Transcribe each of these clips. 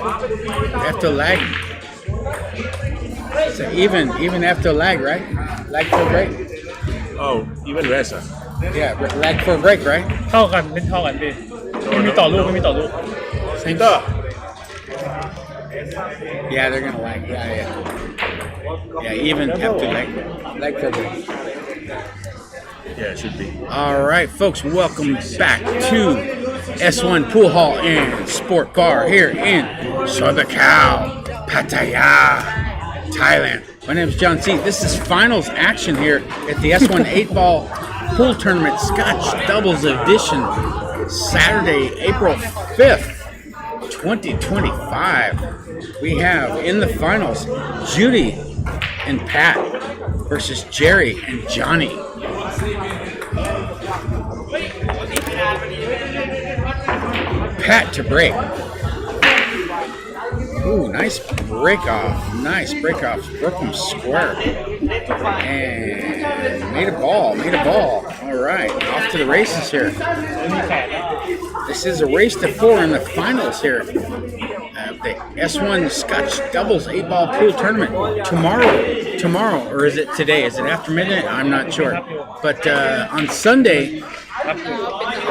After lag. So even after lag, right? Lag for a break? Oh, even less. Yeah, lag for a break, right? เท่ากันเป็นเท่ากันพี่ไม่มีต่อลูกไม่มีต่อลูก Same. Yeah, they're gonna lag. Yeah, even after lag for a break. Yeah, it should be. All right, folks, welcome back to S1 Pool Hall and Sport Bar here in Soi Buakhao, Pattaya, Thailand. My name is John C. This is finals action here at the S1 8-ball pool tournament Scotch Doubles Edition, Saturday, April 5th, 2025. We have in the finals Judy and Pat versus Gerry and Johnny. Pat to break. Ooh, nice break off. Nice break off. Broke him square. And made a ball. All right. Off to the races here. This is a race to 4 in the finals here. The S1 Scotch Doubles 8-ball pool tournament. Tomorrow, or is it today? Is it after midnight? I'm not sure. But on Sunday,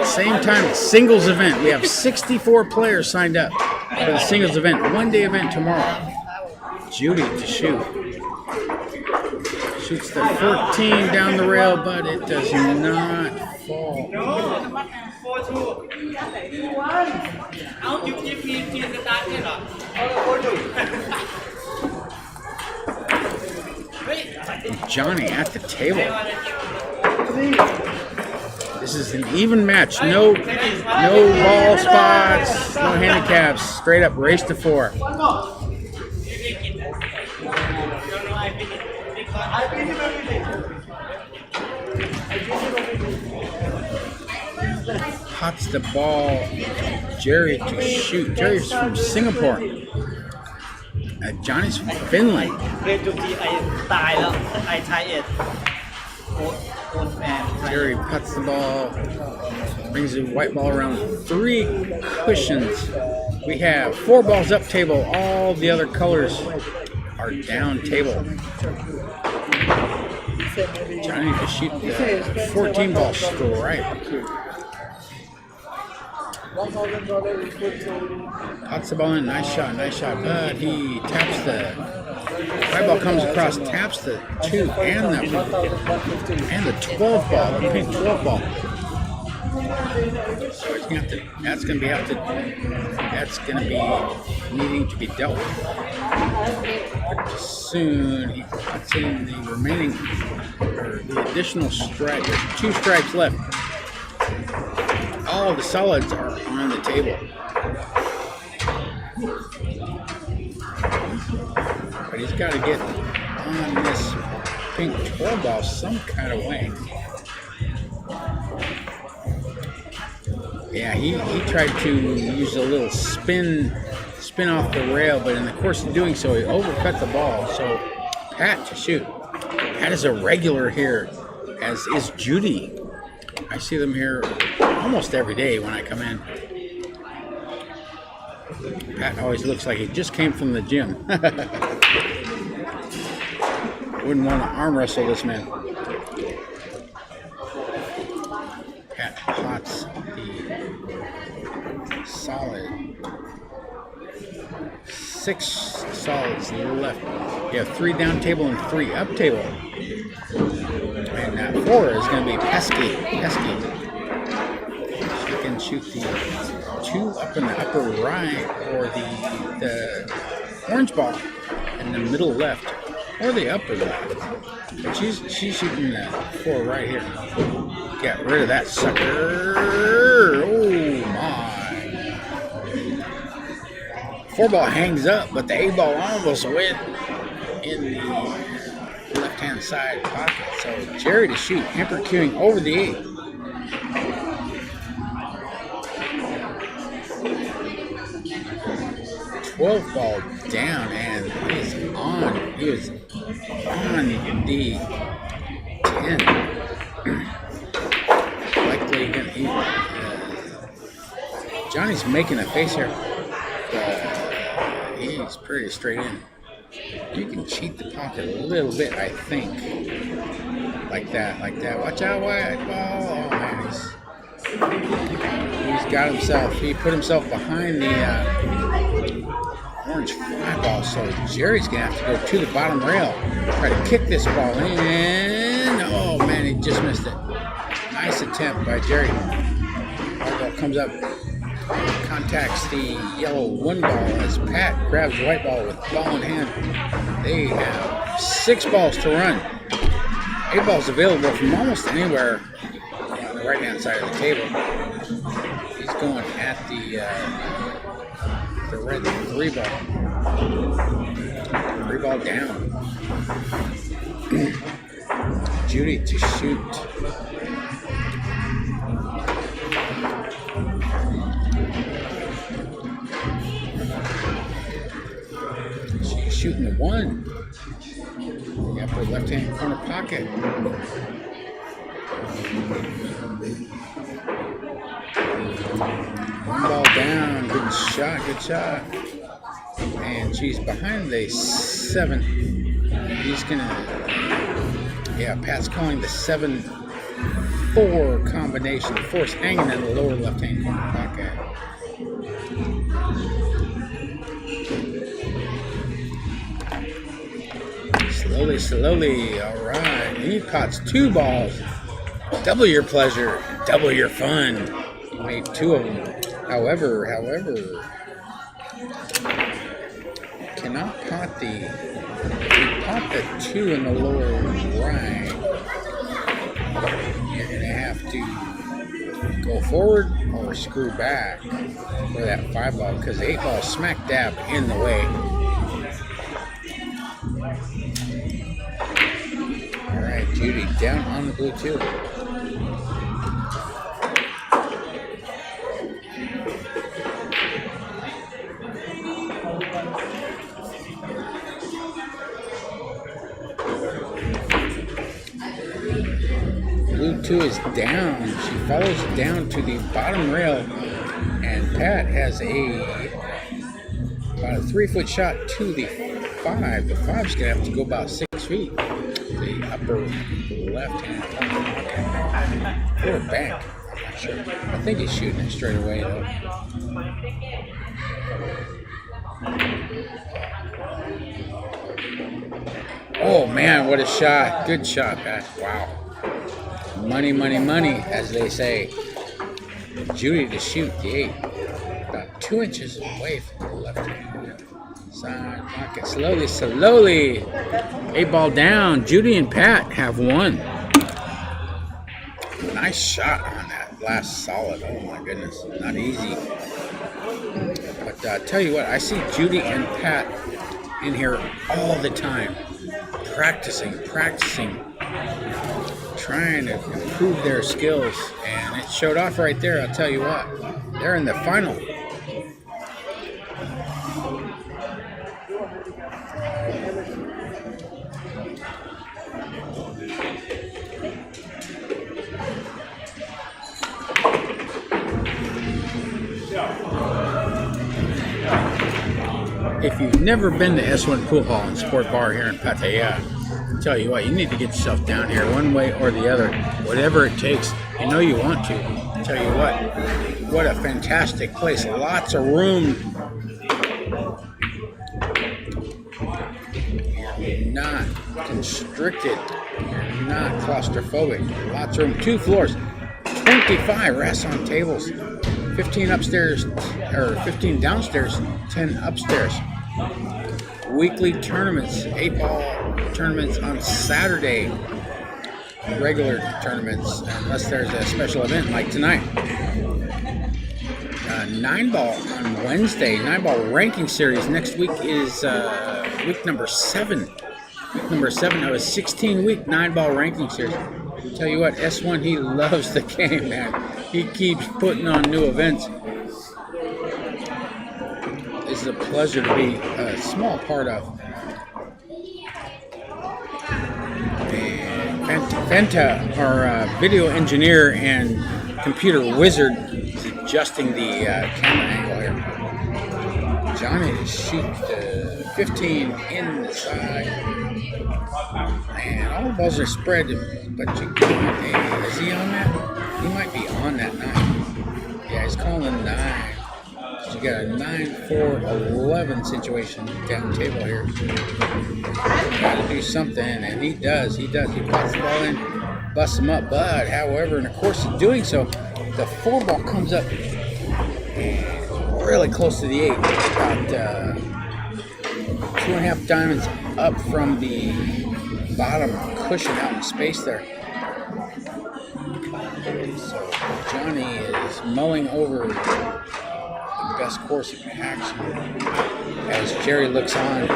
same time, singles event. We have 64 players signed up for the singles event. One-day event tomorrow. Judy to shoot. Shoots the 14 down the rail, but it does not fall. Johnny at the table. This is an even match. No ball spots, no handicaps. Straight up race to 4. Pots the ball. Gerry to shoot. Gerry's from Singapore. Johnny's from Finland. Gerry puts the ball, brings the white ball around 3 cushions. We have 4 balls up table. All the other colors are down table. Johnny to shoot the 14 ball stripe. Puts the ball in. Nice shot. But he taps the white ball, comes across, taps the 2 and the 12 ball, the pink 12 ball. So that's going to be needing to be dealt with. Soon he puts in the remaining, or the additional stripe. There's 2 stripes left. All of the solids are on the table. But he's got to get on this pink 12 ball some kind of way. Yeah, he tried to use a little spin off the rail, but in the course of doing so, he overcut the ball. So Pat to shoot. Pat is a regular here, as is Judy. I see them here almost every day when I come in. Pat always looks like he just came from the gym. Wouldn't want to arm wrestle this man. Pat pots the solid. 6 solids left. You have 3 down table and 3 up table. And that 4 is going to be pesky. She can shoot the 2 up in the upper right, or the orange ball in the middle left, or the upper left. But she's shooting that 4 right here. Get rid of that sucker. Oh my. 4 ball hangs up, but the 8 ball almost went in the left-hand side pocket. So Gerry to shoot, hamper queuing over the 8. $12 ball down, and he was on the 10. Likely Johnny's making a face here. He's pretty straight in. You can cheat the pocket a little bit, I think. Like that. Watch out, white ball. Oh man, he's got himself. He put himself behind the orange fly ball. So Gerry's gonna have to go to the bottom rail, try to kick this ball in. Oh man, he just missed it. Nice attempt by Gerry. White ball comes up, contacts the yellow one ball as Pat grabs the white ball with ball in hand. They have 6 balls to run. 8 balls available from almost anywhere on the right-hand side of the table. He's going at the red 3 ball. 3 ball down. Judy to shoot. She's shooting the 1. Upper left-hand corner pocket. One ball down. Good shot. And she's behind the 7. He's gonna. Yeah, Pat's calling the 7-4 combination. The 4's hanging in the lower left-hand corner pocket. Slowly. All right. He caught 2 balls. Double your pleasure, double your fun. He made 2 of them. However, cannot pot the. He popped the 2 in the lower right. You're gonna have to go forward or screw back for that 5 ball because the 8 ball smack dab in the way. All right, Judy down on the blue 2. Blue 2 is down. She follows down to the bottom rail, and Pat has about a 3-foot shot to the 5. The 5's gonna have to go about 6 feet. The upper left hand or back. I'm not sure. I think he's shooting it straight away though. Oh man, what a shot. Good shot, Pat. Wow. Money, as they say. Judy to shoot the 8. About 2 inches away from the left hand side pocket. Slowly. 8 ball down. Judy and Pat have won. Nice shot on that last solid. Oh my goodness. Not easy. But tell you what, I see Judy and Pat in here all the time. Practicing. Trying to improve their skills. And it showed off right there, I'll tell you what. They're in the final. If you've never been to S1 Pool Hall and Sport Bar here in Pattaya, I'll tell you what, you need to get yourself down here one way or the other, whatever it takes. You know you want to. I'll tell you what a fantastic place. Lots of room. You're not constricted. You're not claustrophobic. Lots of room. 2 floors. 25 restaurant tables. 15 upstairs, or 15 downstairs, 10 upstairs. Weekly tournaments, 8-ball tournaments on Saturday. Regular tournaments, unless there's a special event like tonight. 9-ball on Wednesday, 9-ball ranking series. Next week is week number 7. Week number 7 of a 16-week 9-ball ranking series. I'll tell you what, S1, he loves the game, man. He keeps putting on new events. This is a pleasure to be a small part of. And Fenta, our video engineer and computer wizard, is adjusting the camera angle here. Johnny to shoot the 15 inside. And all the balls are spread, but you can't. Hey, is he on that? He might be on that 9. Yeah, he's calling a 9. So you got a 9-4-11 situation down table here. Got to do something, and he does. He pops the ball in, busts him up. But, however, in the course of doing so, the 4 ball comes up really close to the 8. About 2.5 diamonds up from the bottom cushion out in space there. So Johnny is mulling over the best course of action as Gerry looks on.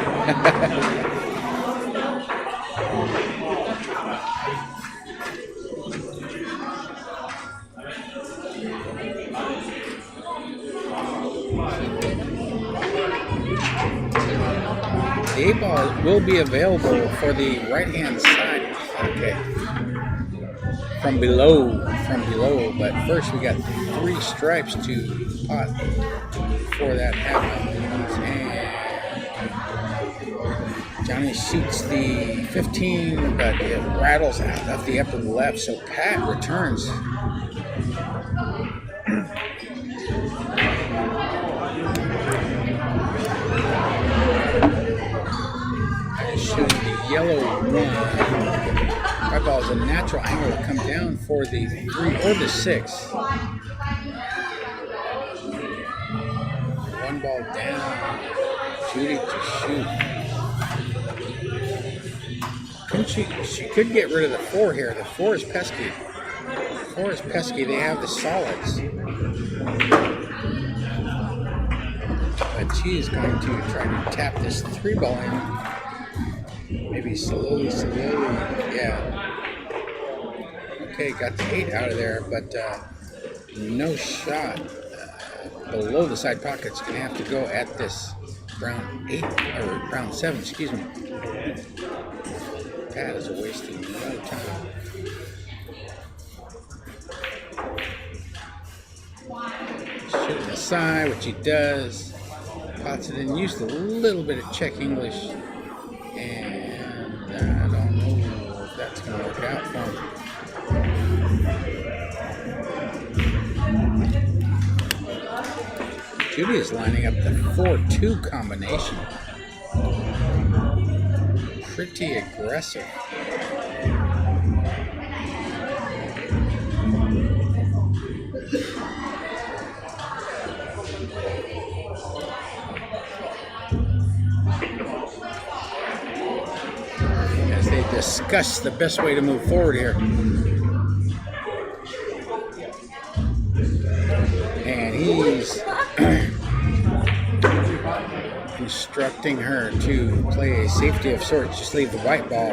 The 8 ball will be available for the right-hand side. Okay. From below. But first we got 3 stripes to pot before that happens. And Johnny shoots the 15, but it rattles out of the upper left. So Pat returns. Shooting the yellow 1. My ball is a natural angle to come down for the 3 or the 6. 1 ball down. Judy to shoot. She could get rid of the 4 here. The 4 is pesky. They have the solids. But she is going to try to tap this 3 ball in. Maybe slowly, yeah. Okay, got the 8 out of there, but no shot below the side pockets. Gonna have to go at this round 8 or round 7, excuse me. Pat is wasting no time. Shooting aside, which he does. Pots it in, used a little bit of Czech English. And I don't know if that's going to work out for him. Judy is lining up the 4-2 combination. Pretty aggressive. Discuss the best way to move forward here. And he's instructing her to play a safety of sorts. Just leave the white ball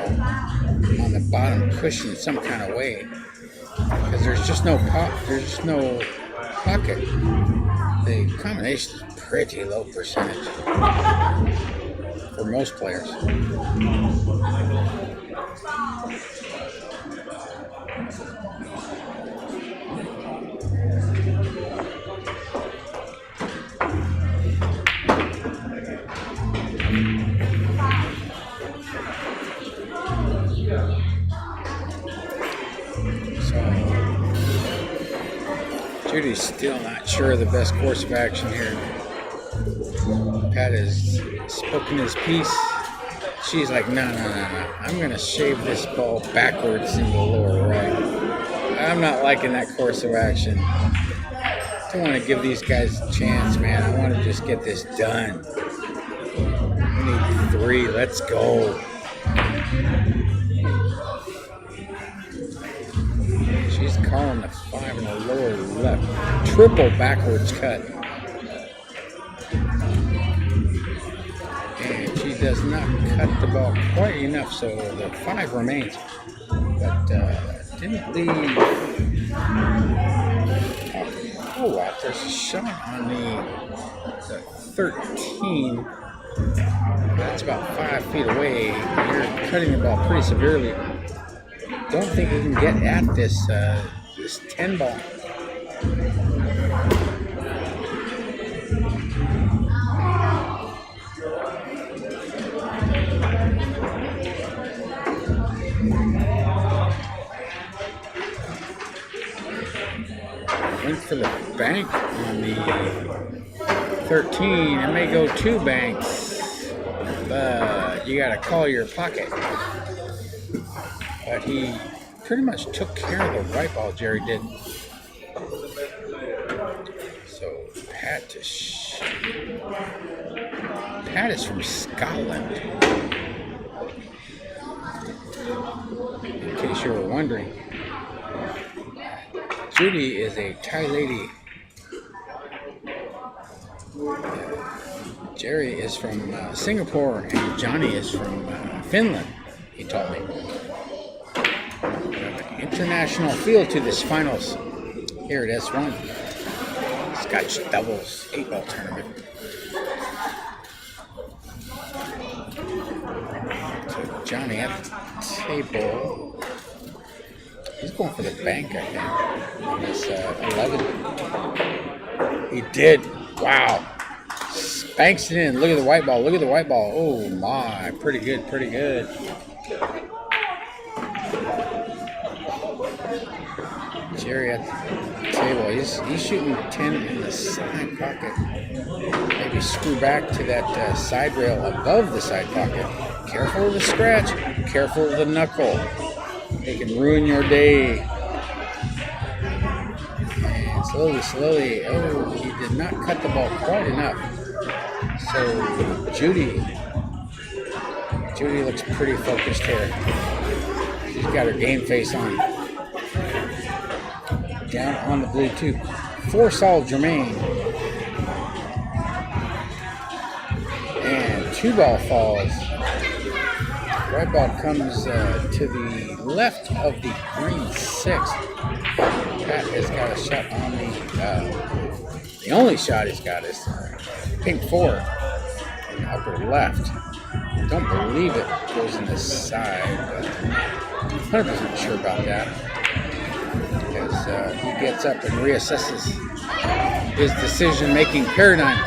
on the bottom cushion some kind of way. Because there's just no pocket. The combination is pretty low percentage for most players. Judy's still not sure of the best course of action here. Pat has spoken his piece. She's like, no. I'm going to shave this ball backwards in the lower right. I'm not liking that course of action. I don't want to give these guys a chance, man. I want to just get this done. We need 3. Let's go. She's calling the 5 in the lower left. Triple backwards cut. And she does not cut the ball quite enough, so the 5 remains. But didn't leave. Oh, wow. There's a shot on the 13. That's about 5 feet away. You're cutting the ball pretty severely. Don't think you can get at this 10 ball. for the bank on the 13. It may go 2 banks, but you got to call your pocket. But he pretty much took care of the white ball, Gerry did. So Pat is from Scotland, in case you were wondering. Judy is a Thai lady. Gerry is from Singapore, and Johnny is from Finland, he told me. International feel to this finals here at S1. Scotch doubles 8-ball tournament. So Johnny at the table. He's going for the bank, I think. On this 11. He did. Wow. Banks it in. Look at the white ball. Look at the white ball. Oh my. Pretty good. Pretty good. Gerry at the table. He's shooting 10 in the side pocket. Maybe screw back to that side rail above the side pocket. Careful of the scratch. Careful of the knuckle. It can ruin your day. And slowly. Oh, he did not cut the ball quite enough. So Judy looks pretty focused here. She's got her game face on. Down on the blue too. 4-sol Germain. And 2-ball falls. White ball comes to the left of the green 6. Pat has got a shot on the only shot he's got is pink 4 in the upper left. Don't believe it goes in the side, but I'm 100% sure about that. Because he gets up and reassesses his decision-making paradigm.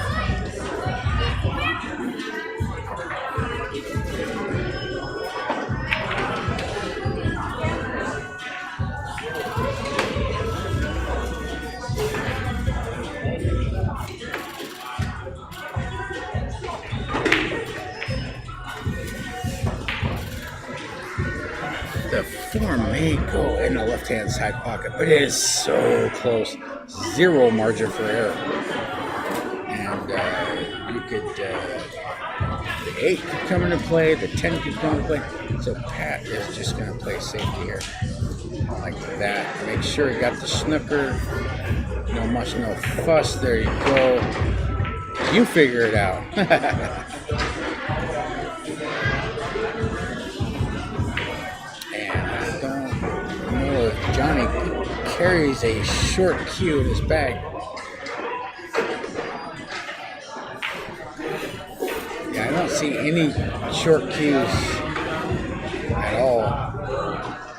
The 4 may go in the left-hand side pocket, but it is so close. 0 margin for error. And you could, the 8 could come into play, the 10 could come into play. So Pat is just going to play safety here. Like that. Make sure you got the snooker. No fuss. There you go. You figure it out. Johnny carries a short cue in his bag. Yeah, I don't see any short cues at all.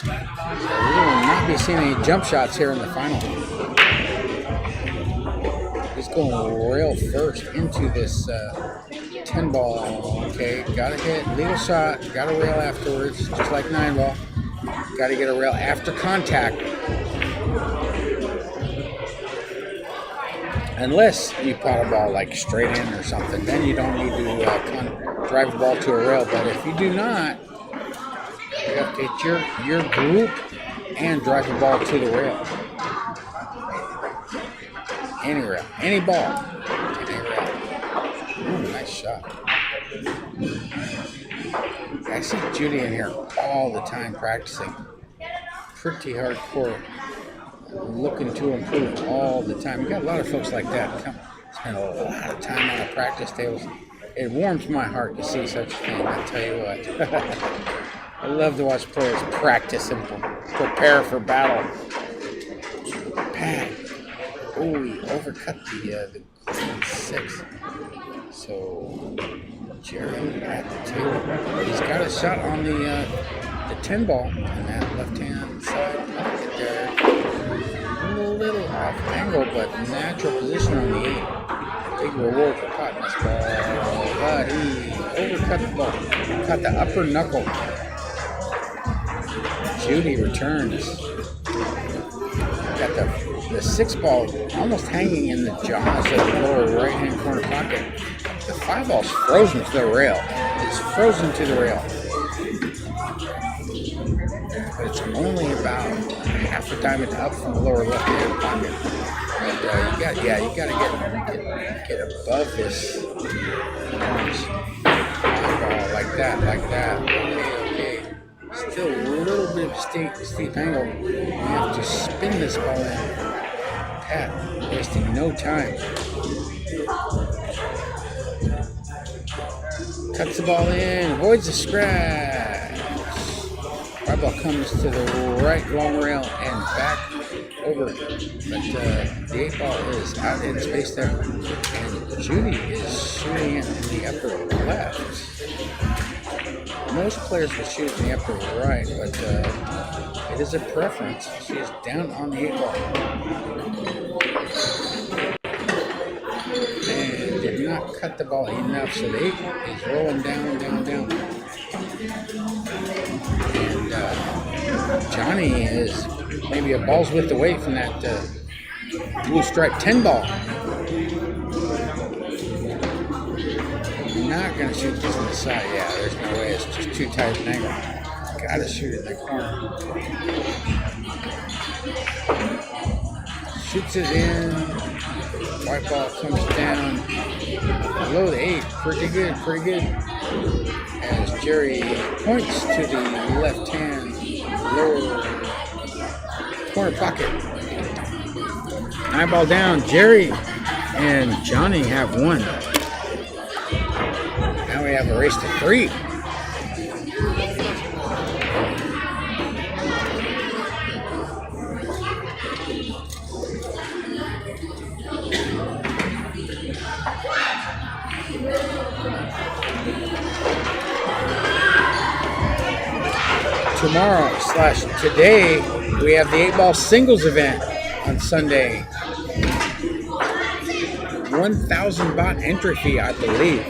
So we will not be seeing any jump shots here in the final. He's going rail first into this 10-ball. Okay, gotta hit, legal shot, gotta rail afterwards, just like 9-ball. Got to get a rail after contact. Unless you pot a ball like straight in or something, then you don't need to drive the ball to a rail. But if you do not, you have to hit your group and drive the ball to the rail. Any rail, any ball, any rail. Ooh, nice shot. I see Judy in here all the time practicing. Pretty hardcore. Looking to improve all the time. We got a lot of folks like that. Come spend a lot of time on the practice tables. It warms my heart to see such a thing, I'll tell you what. I love to watch players practice and prepare for battle. Pat. Oh, he overcut the 6. So Gerry at the table. He's got a shot on the 10-ball in that left-hand side pocket there. A little off angle, but natural position on the 8. Big reward for cutting this ball. But he overcut the ball. Caught the upper knuckle. Judy returns. Got the the 6 ball almost hanging in the jaws of the lower right-hand corner pocket. The 5 ball's frozen to the rail. It's frozen to the rail. But it's only about half a diamond up from the lower left-hand pocket. And you got to get above this ball like that. Okay. Still a little bit of steep angle. You have to spin this ball in. Pat, wasting no time. Cuts the ball in, avoids the scratch. Right ball comes to the right long rail and back over. But the 8 ball is out in space there. And Judy is shooting it in the upper left. Most players will shoot in the upper right, but it is a preference. She is down on the 8 ball. And did not cut the ball enough, so the 8 is rolling down. And Johnny is maybe a ball's width away from that blue stripe 10 ball. Not going to shoot this on the side. Yeah, there's no way. It's just too tight an angle. Got to shoot it in the corner. Shoots it in. White ball comes down. Below the 8. Pretty good. As Gerry points to the left-hand lower corner pocket. 9 ball down. Gerry and Johnny have won. Now we have a race to 3. Tomorrow/today, we have the 8 ball singles event on Sunday. 1,000 baht entry fee, I believe.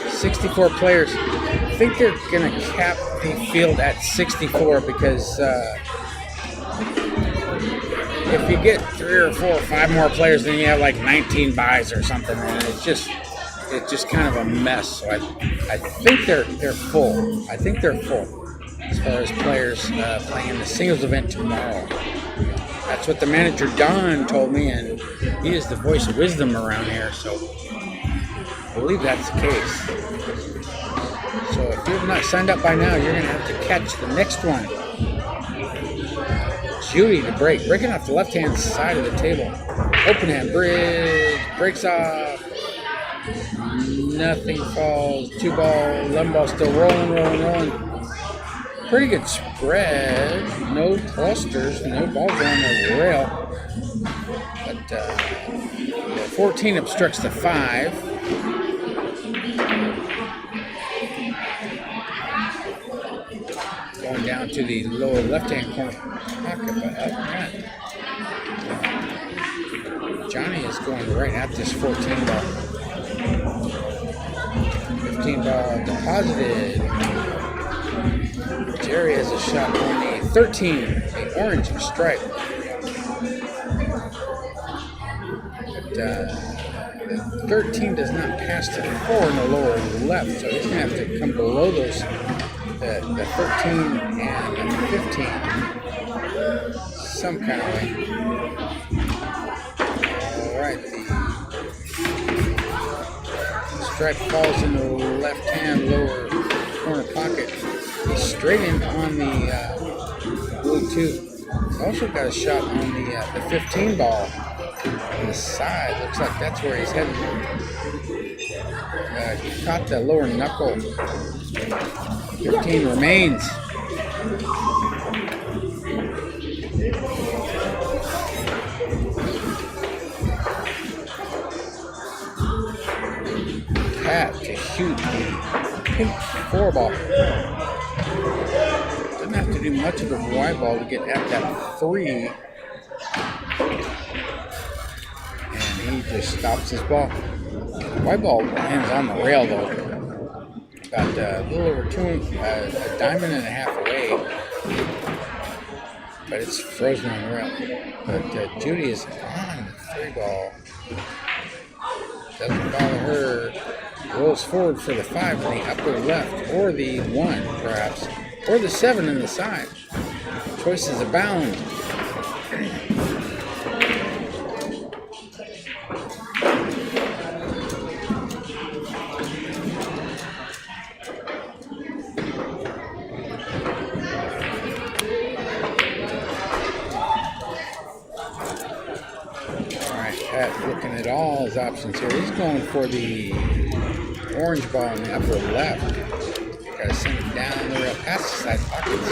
64 players. I think they're going to cap the field at 64 because if you get 3 or 4 or 5 more players, then you have like 19 buys or something, and it's just kind of a mess. So I think they're full. I think they're full as far as players playing in the singles event tomorrow. That's what the manager Don told me, and he is the voice of wisdom around here, so I believe that's the case. So if you've not signed up by now, you're going to have to catch the next one. Judy to breaking off the left-hand side of the table. Open hand bridge, breaks off. Nothing falls. 2 ball, 11 ball still rolling. Pretty good spread. No clusters, no balls on the rail. But 14 obstructs the 5. Going down to the lower left-hand corner pocket, but up that. Johnny is going right at this 14 ball. 15 ball deposited. Gerry has a shot on the 13, the orange stripe. But 13 does not pass to 4 in the lower left, so he's going to have to come below those, the 13 and the 15 some kind of way. All right, the stripe falls in the left-hand lower corner pocket. He's straight in on the blue 2. He's also got a shot on the 15 ball on the side. Looks like that's where he's heading. He caught the lower knuckle. 15 remains. Pat to shoot the pink 4 ball. Doesn't have to do much of a wide ball to get at that 3. And he just stops his ball. Wide ball lands on the rail though. About a little over a diamond and a half away. but it's frozen on the rail. But Judy is on the 3 ball. Doesn't bother her. Rolls forward for the 5 in the upper left, or the 1 perhaps, or the 7 in the side. Choices abound. Looking at all his options here. He's going for the orange ball in the upper left. Got to send it down the rail past the side pockets.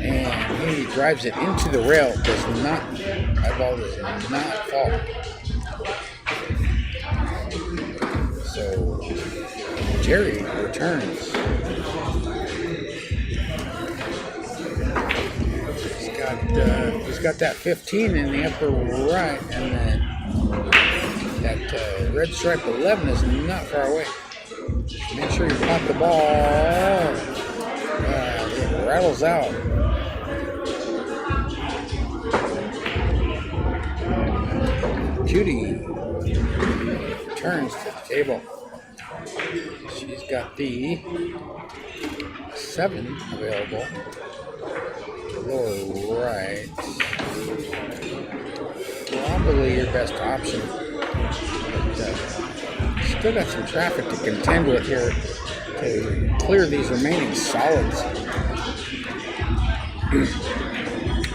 And he drives it into the rail. Does not, that ball does not fall. So Gerry returns. He's got that 15 in the upper right, and then that red stripe 11 is not far away. Make sure you pop the ball. It rattles out. Judy returns to the table. She's got the 7 available. Lower right. Probably your best option. But still got some traffic to contend with here to clear these remaining solids.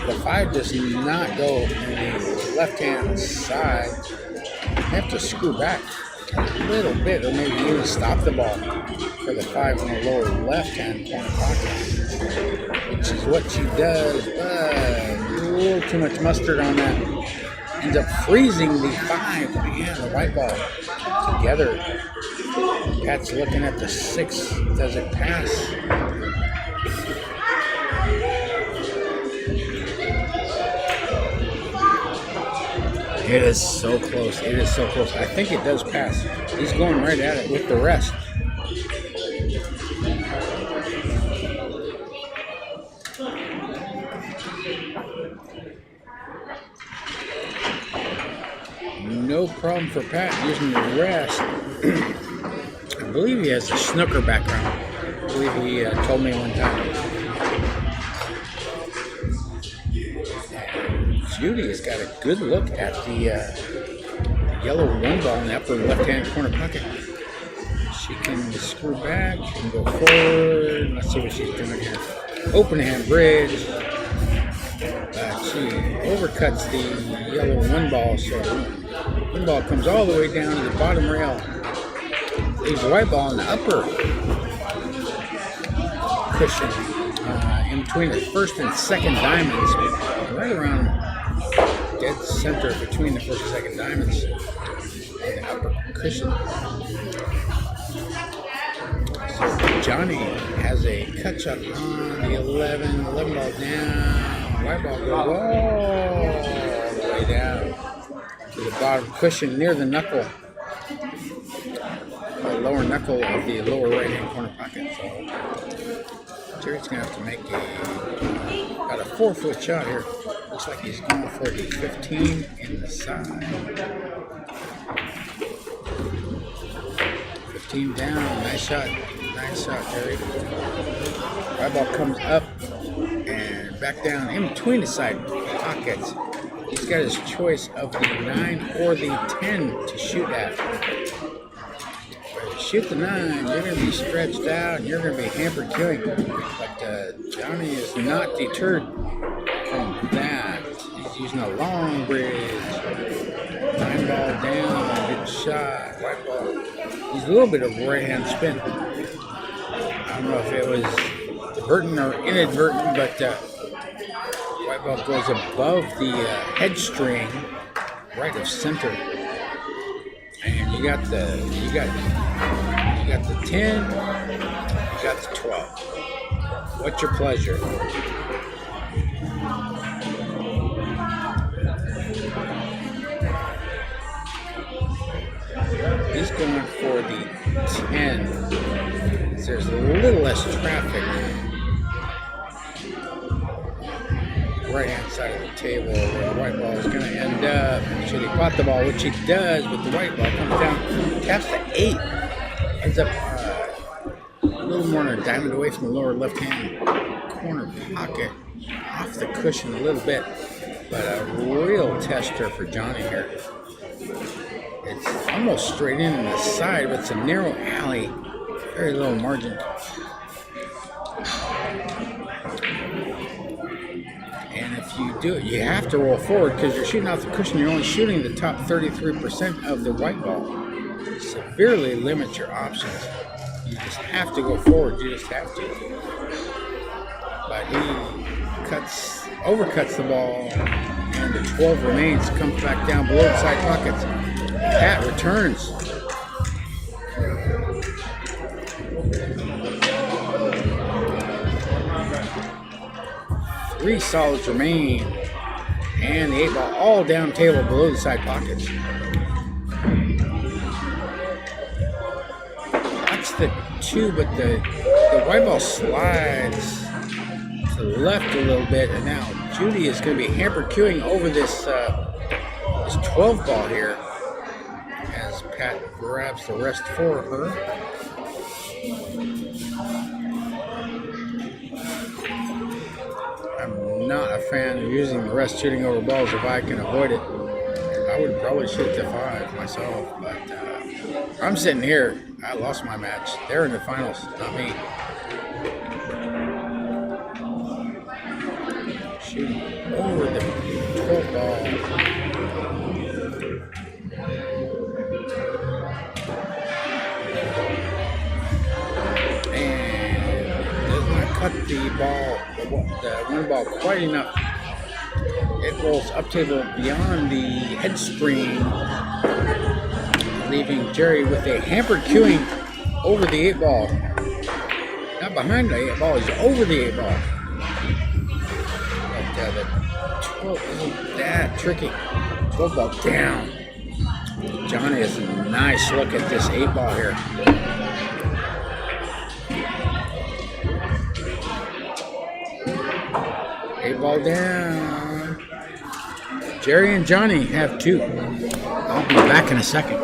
The 5 does not go in the left-hand side. You have to screw back a little bit, or maybe even stop the ball for the 5 in the lower left-hand corner pocket, which is what she does. A little too much mustard on that. Ends up freezing the 5 and the white ball together. Pat's looking at the 6. Does it pass? It is so close. It is so close. I think it does pass. He's going right at it with the rest. No problem for Pat using the rest. I believe he has a snooker background. I believe he told me one time. Judy has got a good look at the yellow 1 ball in the upper left-hand corner pocket. She can screw back, she can go forward. Let's see what she's doing here. Open hand bridge. She overcuts the yellow 1 ball, so 1 ball comes all the way down to the bottom rail. Leaves the white ball in the upper cushion in between the first and second diamonds, right around dead center between the first and second diamonds and the upper cushion. So Johnny has a cut shot on the 11 ball down, white ball goes all the way down to the bottom cushion near the knuckle, the lower knuckle of the lower right hand corner pocket. So Gerry's going to have to make about a 4-foot shot here. Looks like he's going for the 15 in the side. 15 down. Nice shot, Gerry. White ball comes up and back down in between the side pockets. He's got his choice of the 9 or the 10 to shoot at. Shoot the 9, you're going to be stretched out, and you're going to be hampered killing. But Johnny is not deterred from that. He's using a long bridge. 9 ball down, good shot, white ball. He's a little bit of right-hand spin. I don't know if it was advertent or inadvertent, but white ball goes above the head string, right of center. And you got the 10, you got the 12. What's your pleasure? end. There's a little less traffic right hand side of the table where the white ball is going to end up. Should he pot the ball, which he does with the white ball, comes down, taps the 8, ends up a little more than a diamond away from the lower left hand corner pocket, off the cushion a little bit, but a real tester for Johnny here. It's almost straight in the side, but it's a narrow alley, very low margin. And if you do it, you have to roll forward because you're shooting off the cushion. You're only shooting the top 33% of the white ball. Severely limits your options. You just have to go forward. You just have to. But he overcuts the ball, and the 12 remains. Comes back down below the side pockets. Pat returns. Three solids remain, and the 8 ball all down table below the side pockets. That's the 2, but the white ball slides to the left a little bit, and now Judy is going to be hampered queuing over this 12 ball here as Pat grabs the rest for her. I'm not a fan of using the rest shooting over balls if I can avoid it. I would probably shoot to 5 myself, but I'm sitting here. I lost my match. They're in the finals, not me. Shooting over the 12 ball. And does not cut the ball, the one ball quite enough. It rolls up table beyond the head screen, leaving Gerry with a hampered queuing over the 8 ball. Not behind the 8 ball, he's over the 8 ball. But the 12 isn't that tricky. 12 ball down. Johnny has a nice look at this 8 ball here. Ball down. Gerry and Johnny have 2. I'll be back in a second.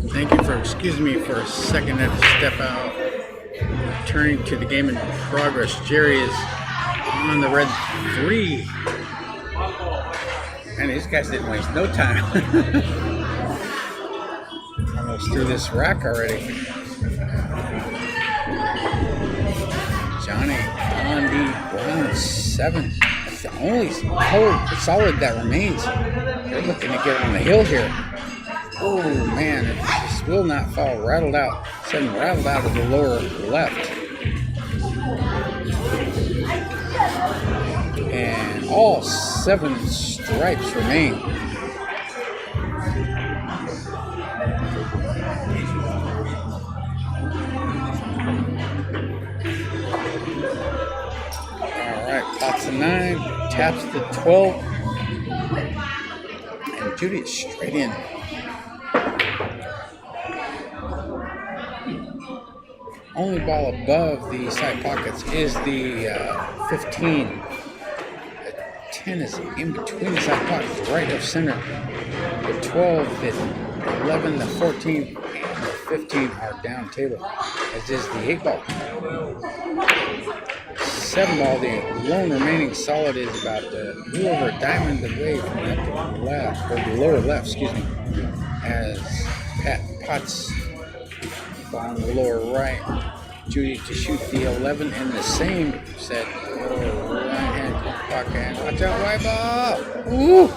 Thank you for excusing me for a second. I had to step out. Turning to the game in progress. Gerry is on the red 3 And these guys didn't waste no time. Almost through this rack already. Johnny on the round 7. That's the only solid that remains. They're looking to get on the hill here. Oh man, this will not fall. Rattled out. Suddenly rattled out of the lower left. And all 7 stripes remain. Alright, pots of 9, taps to 12. And Judy is straight in. Only ball above the side pockets is the 15. The 10 is in between the side pockets, right of center. The 12, the 11, the 14, and the 15 are down table, as is the 8 ball. 7 ball, the lone remaining solid, is about a little over a diamond away from the upper left, or the lower left, excuse me, as Pat Potts on the lower right. Judy to shoot the 11 in the same set. Oh, right hand pocket. Watch out, white ball. Ooh!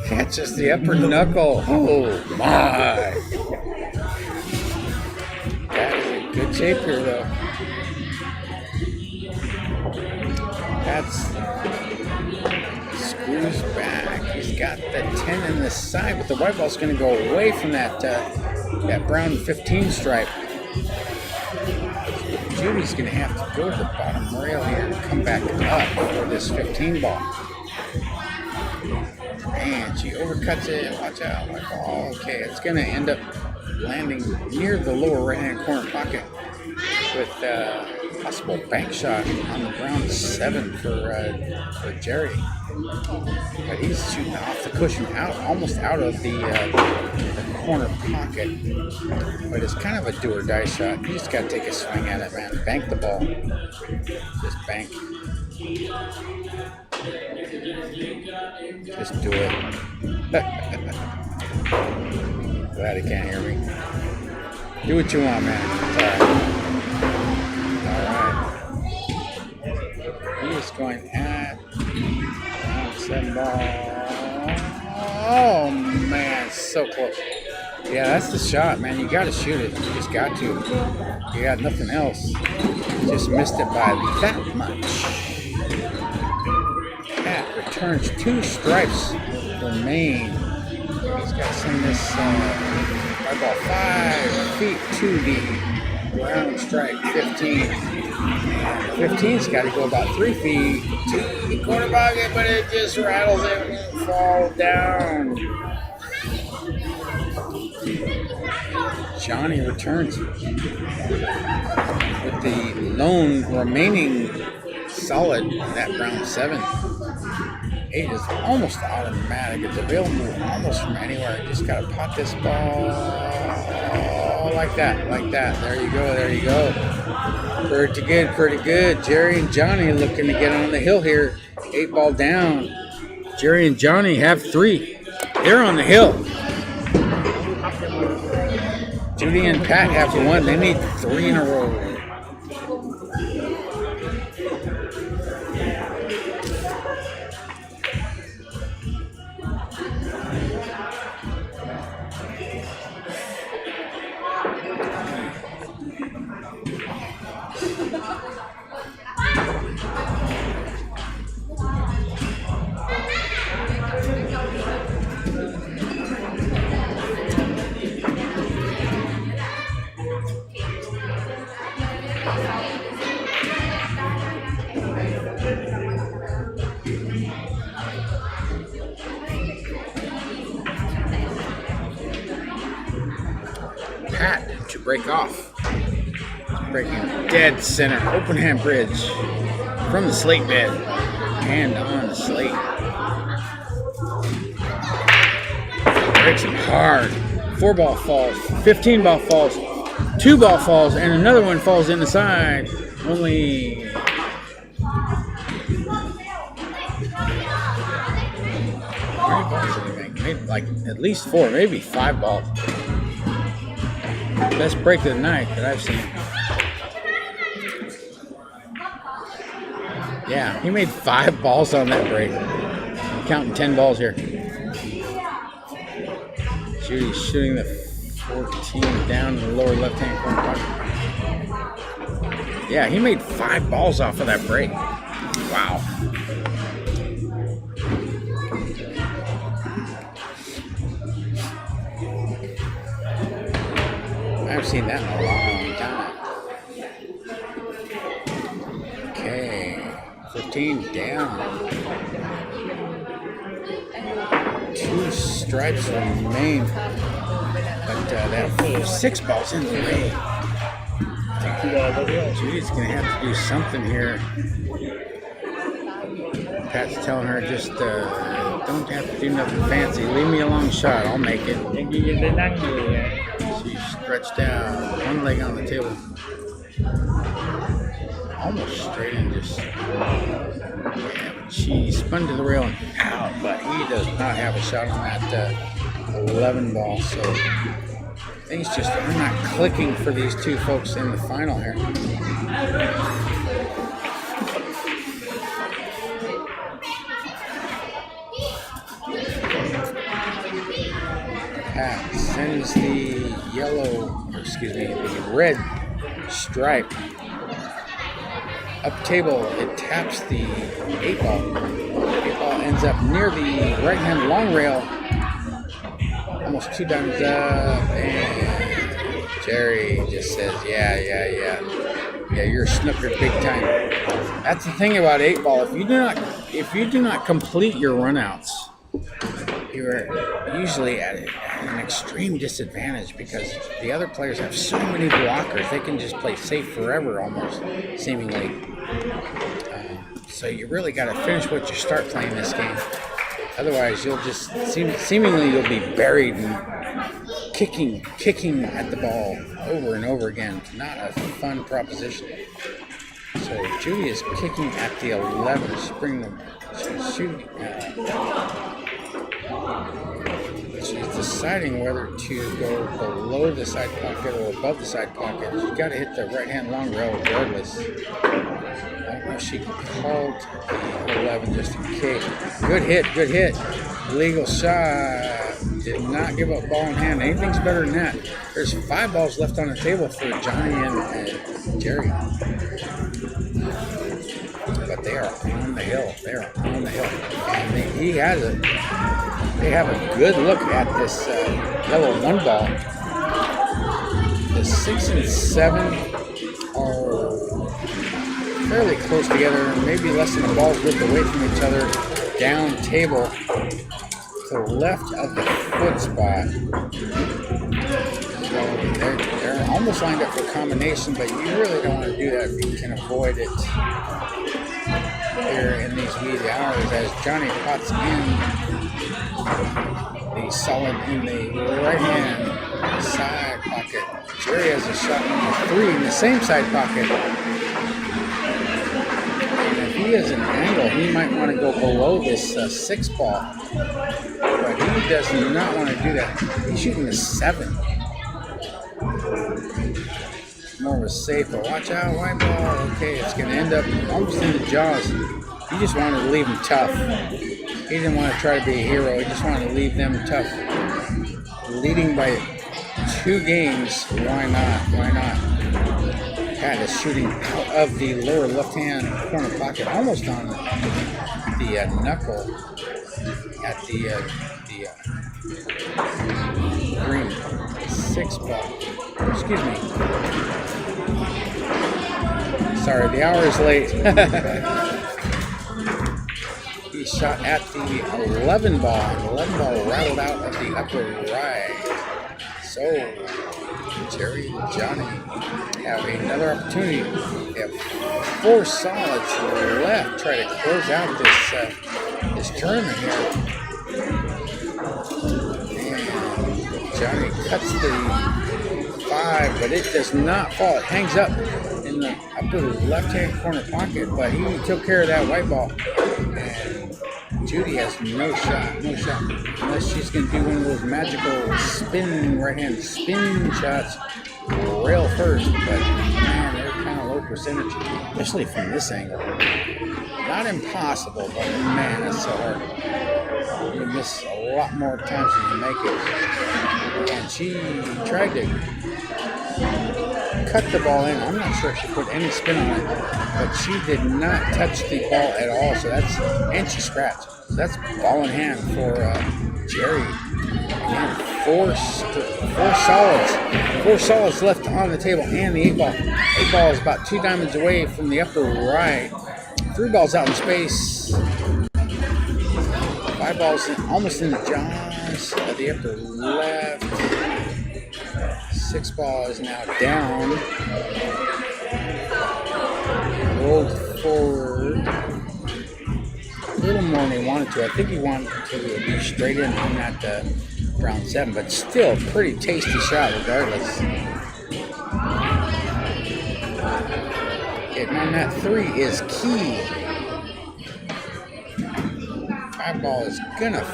Catches the upper knuckle. Oh my! That is in good shape here, though. That's screws back. He's got the 10 in the side, but the white ball's going to go away from that brown 15 stripe. Judy's going to have to go to the bottom rail here and come back up for this 15 ball. And she overcuts it. Watch out. Oh, okay, it's going to end up landing near the lower right-hand corner pocket with possible bank shot on the brown 7 for Gerry. But he's shooting off the cushion almost out of the corner pocket. But it's kind of a do or die shot. You just got to take a swing at it, man. Bank the ball. Just bank. Just do it. Glad he can't hear me. Do what you want, man. Alright. He is going at 7 ball. Oh man, so close. Yeah, that's the shot, man. You got to shoot it. You just got to. You got nothing else. You just missed it by that much. Pat returns 2 stripes remain. He's got to send this white ball 5 feet to the brown stripe 15. 15's got to go about 3 feet to the corner pocket, but it just rattles it and falls down. Johnny returns with the lone remaining solid, that brown 7. 8 is almost automatic. It's available almost from anywhere. You just got to pot this ball like that. There you go. Pretty good. Gerry and Johnny looking to get on the hill here. 8 ball down. Gerry and Johnny have 3. They're on the hill. Judy and Pat have 1. They need 3 in a row. Pat to break off. Breaking dead center. Open hand bridge from the slate bed. Hand on the slate. Breaks it hard. 4 ball falls. 15 ball falls. 2 ball falls. And another one falls in the side. Only maybe like at least 4, maybe 5 balls. Best break of the night that I've seen. Yeah, he made 5 balls on that break. I'm counting 10 balls here. Judy's shooting the 14 down in the lower left-hand corner pocket. Yeah, he made 5 balls off of that break. Wow. I haven't seen that in a long time. Okay, 15 down. 2 stripes remain, but that 6 balls in the way. Judy's gonna have to do something here. Pat's telling her just don't have to do nothing fancy. Leave me a long shot, I'll make it. She's stretched out, one leg on the table. Almost straight and just, yeah, she spun to the rail and out, but he does not have a shot on that 11 ball. So things just are not clicking for these two folks in the final here. Pat sends the red stripe up table. It taps the 8 ball. 8 ball ends up near the right hand long rail. Almost 2 diamonds up, and Gerry just says, yeah, you're snookered big time. That's the thing about 8 ball. If you do not complete your runouts, you're usually at an extreme disadvantage because the other players have so many blockers. They can just play safe forever, almost, seemingly. So you really got to finish what you start playing this game. Otherwise, you'll just seemingly you'll be buried and kicking at the ball over and over again. Not a fun proposition. So Judy is kicking at the 11. She's shooting. She's deciding whether to go below the side pocket or above the side pocket. She's got to hit the right-hand long rail regardless. I don't know if she called the 11 just in case. Good hit. Legal shot. Did not give up ball in hand. Anything's better than that. There's 5 balls left on the table for Johnny and Gerry. But they are on the hill. And they have a good look at this yellow 1 ball. The 6 and 7 are fairly close together, maybe less than a ball's width away from each other, down table to the left of the foot spot. So they're almost lined up for combination, but you really don't want to do that if you can avoid it here in these wee hours as Johnny pots in the solid in the right hand side pocket. Gerry has a shot number 3 in the same side pocket. And if he has an angle, he might want to go below this 6 ball. But he does not want to do that. He's shooting a 7. More of a safe, but watch out, white ball. Okay, it's going to end up almost in the jaws. He just wanted to leave them tough. He didn't want to try to be a hero. He just wanted to leave them tough. Leading by 2 games. Why not? Pat is shooting out of the lower left-hand corner pocket, almost on the knuckle at the green 6 ball. Excuse me. Sorry, the hour is late. He shot at the 11 ball. The 11 ball rattled out of the upper right. So, Gerry and Johnny have another opportunity. They have 4 solids left. Try to close out this tournament here. And Johnny cuts the 5, but it does not fall. It hangs up in the upper left-hand corner pocket, but he took care of that white ball. And Judy has no shot, unless she's going to do one of those magical spin, right-hand spin shots, rail first, but man, they're kind of low percentage, especially from this angle. Not impossible, but man, that's so hard. You miss a lot more times than you make it. And she tried to cut the ball in. I'm not sure if she put any spin on it, but she did not touch the ball at all. So that's, and she scratched. So that's ball in hand for Gerry. Again, four solids left on the table, and the 8-ball. 8-ball is about 2 diamonds away from the upper right. 3 balls out in space. 5 balls almost in the jaws of the upper left. 6 ball is now down. Rolled forward a little more than he wanted to. I think he wanted to be straight in on that round 7, but still pretty tasty shot regardless. Getting on that 3 is key. 5 ball is gonna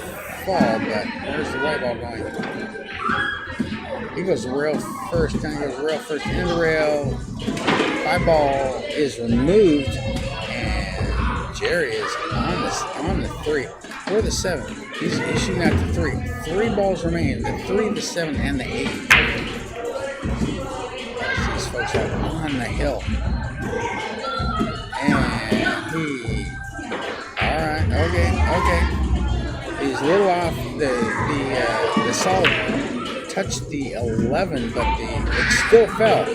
fall, but where's the right ball going? He goes rail first, kind of goes rail first into the rail. 5 ball is removed, and Gerry is on the 3 or the 7. He's shooting at the 3. 3 balls remain: the 3, the 7, and the 8. These folks are on the hill, and he. All right, okay. He's a little off. The solid touched the 11, but it still fell.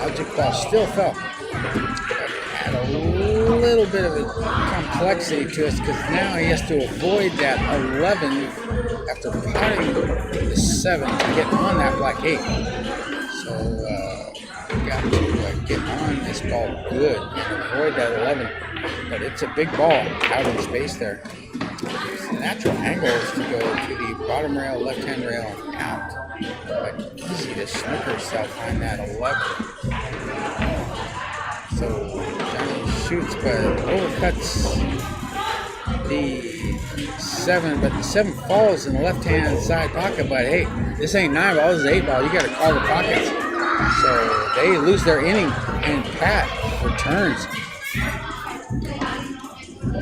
Object ball still fell. Had a little bit of a complexity to us because now he has to avoid that 11 after potting the 7 to get on that black 8. So we got to get on this ball good and avoid that 11. But it's a big ball out in space there. The natural angle is to go to the bottom rail, left-hand rail, and out. But easy to sneak herself on that 11. So Johnny shoots, but overcuts the 7. But the 7 falls in the left-hand side pocket. But hey, this ain't 9 ball, this is 8 ball. You got to call the pockets. So they lose their inning, and Pat returns.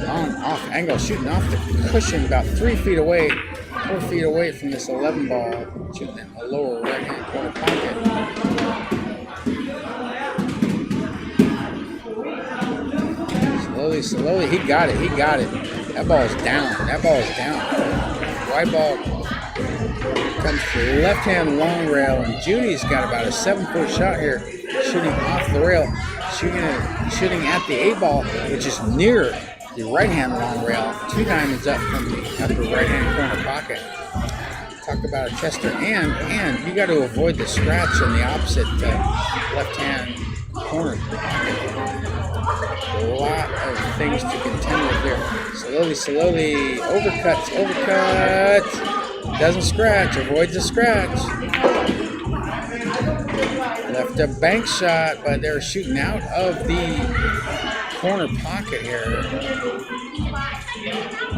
Long off angle, shooting off the cushion about 3 feet away, 4 feet away from this 11 ball, shooting in the lower right-hand corner pocket. Slowly, he got it. That ball is down. White ball comes to the left-hand long rail, and Judy's got about a 7-foot shot here, shooting off the rail, shooting at the 8 ball, which is near the right-hand long rail, 2 diamonds up from the upper right-hand corner pocket. Talk about a Chester, and you got to avoid the scratch in the opposite left-hand corner pocket. A lot of things to contend with here. Slowly, overcuts, doesn't scratch, avoids the scratch. Left a bank shot, but they're shooting out of the corner pocket here.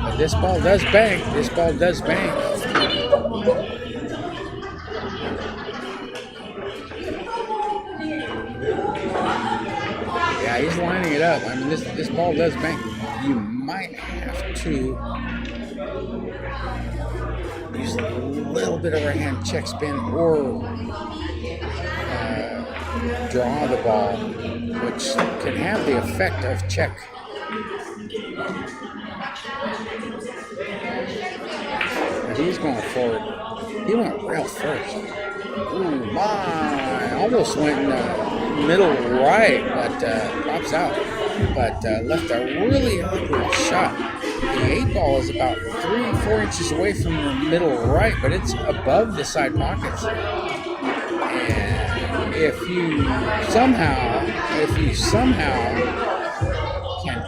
But this ball does bank. Yeah, he's lining it up. I mean, this ball does bank. You might have to use a little bit of right-hand check spin or draw the ball, which can have the effect of check. But he's going forward. He went rail first. Ooh, my! Almost went in the middle right, but pops out. But left a really awkward shot. The 8 ball is about 3-4 inches away from the middle right, but it's above the side pockets. And if you somehow can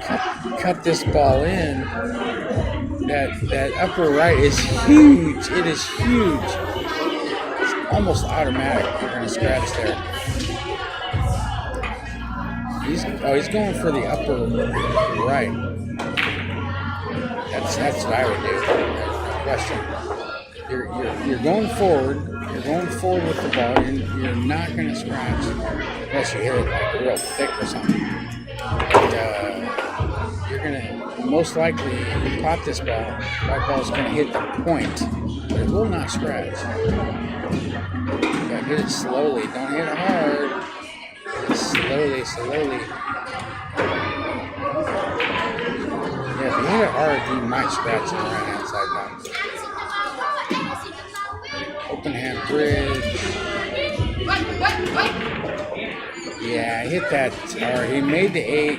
cut this ball in, that upper right is huge. It is huge. It's almost automatic. You're going to scratch there. He's going for the upper right. That's what I would do. No question. You're going forward. You're going forward with the ball. You're not going to scratch unless you hit it like real thick or something. But, you're going to most likely, if you pop this ball, white ball's going to hit the point, but it will not scratch. You got to hit it slowly. Don't hit it hard. Hit it slowly, slowly. Yeah, if you hit it hard, you might scratch in the right hand side box. Open hand bridge. Yeah, I hit that hard. He made the 8.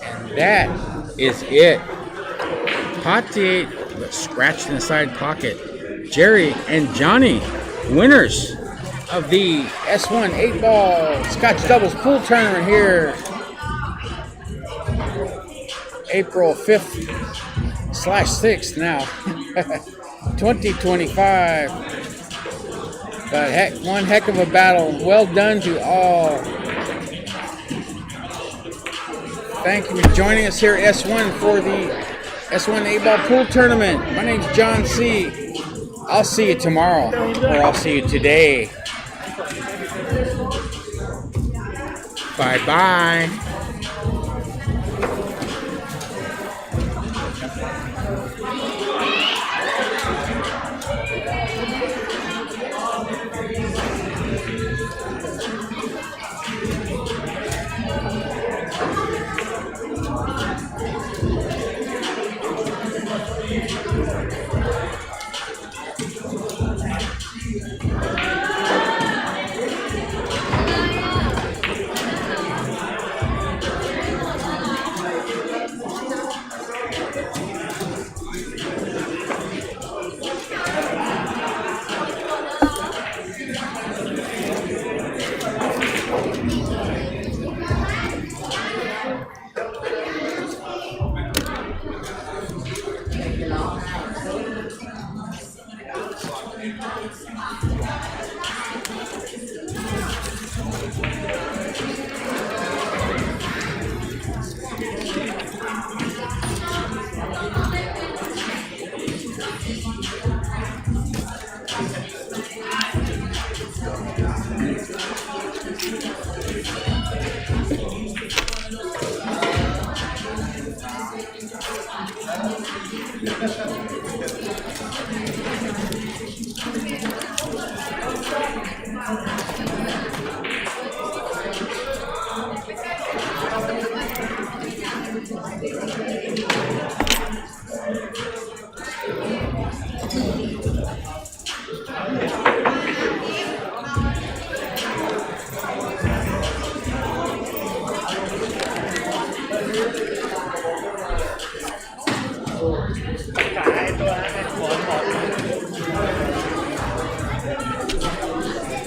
And that is it. Pot the 8, but scratched in the side pocket. Gerry and Johnny, winners of the S1 8-ball Scotch Doubles Pool Tournament here. April 5th/6th now. 2025. But one heck of a battle. Well done to all. Thank you for joining us here at S1 for the S1 8-ball pool tournament. My name's John C. I'll see you tomorrow, or I'll see you today. Bye-bye.